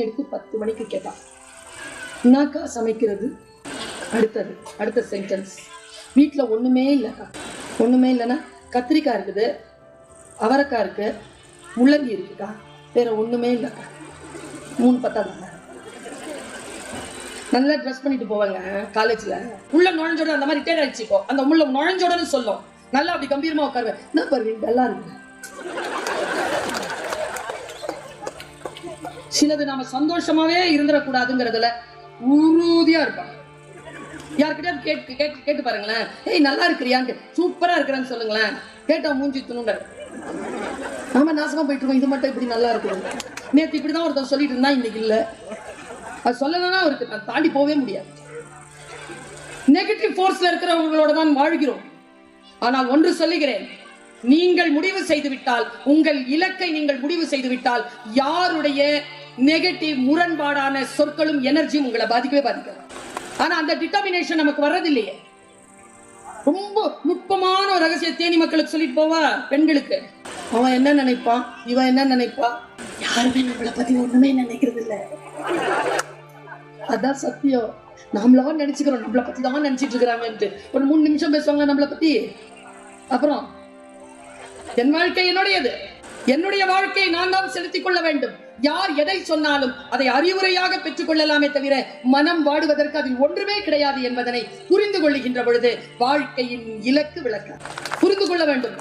எடுத்து 10 மணிக்கு கேட்டான், என்னக்கா சமைக்கிறது? அடுத்த சென்டென்ஸ், வீட்டில் ஒன்றுமே இல்லைக்கா. ஒன்றுமே இல்லைன்னா கத்திரிக்காய் இருக்குது, அவரைக்காய் இருக்கு, முள்ளங்கி இருக்குக்கா, வேற ஒன்றுமே இல்லைக்கா. 3 பத்தாதாங்க. நல்லா ட்ரெஸ் பண்ணிட்டு போவாங்க காலேஜில். உள்ள நுழைஞ்சோட அந்த மாதிரி டேட் அடிச்சுக்கோ, அந்த உள்ள நுழைஞ்சோடன்னு சொல்லும். நல்லா அப்படி கம்பீரமாக உட்காருவேன். என்ன பாருங்க நல்லா இருக்கு. சிலது நாம சந்தோஷமாவே இருந்துடக்கூடாதுங்கிறதுல உறுதியா இருப்பாங்க. யார்கிட்ட கேட்டு பாருங்களேன், ஏய் நல்லா இருக்கிறியான்னு, சூப்பரா இருக்கிறேன்னு சொல்லுங்களேன். கேட்டா மூஞ்சி துணுங்க. நாம நாசமா போயிட்டு இருக்கோம். இது மட்டும் இப்படி நல்லா இருக்கும். நேற்று இப்படிதான் ஒருத்தர் சொல்லிட்டு இருந்தா, இன்னைக்கு இல்ல. அது சொல்லணும்னா அவருக்கு நான் தாண்டி போவே முடியாது. நெகட்டிவ் ஃபோர்ஸ்ல இருக்கிறவங்களோட தான் வாழ்கிறோம். ஆனால் ஒன்று சொல்லுகிறேன், நீங்கள் முடிவு செய்து விட்டால், உங்கள் இலக்கை நீங்கள் முடிவு செய்து விட்டால், யாருடைய நெகட்டிவ் முரண்பாடான சொற்களும் எனர்ஜியும் உங்களை பாதிக்கவே பாதிக்காது. ஆனா அந்த டிட்டர்மினேஷன் நமக்கு வர்றதில்லையே. ரொம்ப நுட்பமான ஒரு ரகசிய தேனி மக்களுக்கு சொல்லிட்டு போவா பெண்களுக்கு. அவன் என்ன நினைப்பான், இவன் என்ன நினைப்பா, யாருமே நம்மளை பத்தி ஒண்ணுமே நினைக்கிறது இல்லை. அதான் சத்தியம். நம்மளவா நினைச்சுக்கிறோம், நம்மளை பத்தி தான் நினைச்சிட்டு இருக்கிறாங்கன்ட்டு. ஒரு 3 நிமிஷம் பேசுவாங்க நம்மளை பத்தி. அப்புறம் என் வாழ்க்கை என்னுடையது, என்னுடைய வாழ்க்கையை நான் தான் செலுத்திக் கொள்ள வேண்டும். யார் எதை சொன்னாலும் அதை அறிவுரையாக பெற்றுக் கொள்ளலாமே தவிர மனம் வாடுவதற்கு அதில் ஒன்றுமே கிடையாது என்பதனை புரிந்து கொள்ளுகின்ற பொழுது வாழ்க்கையின் இலக்கு விளக்க புரிந்து கொள்ள வேண்டும்.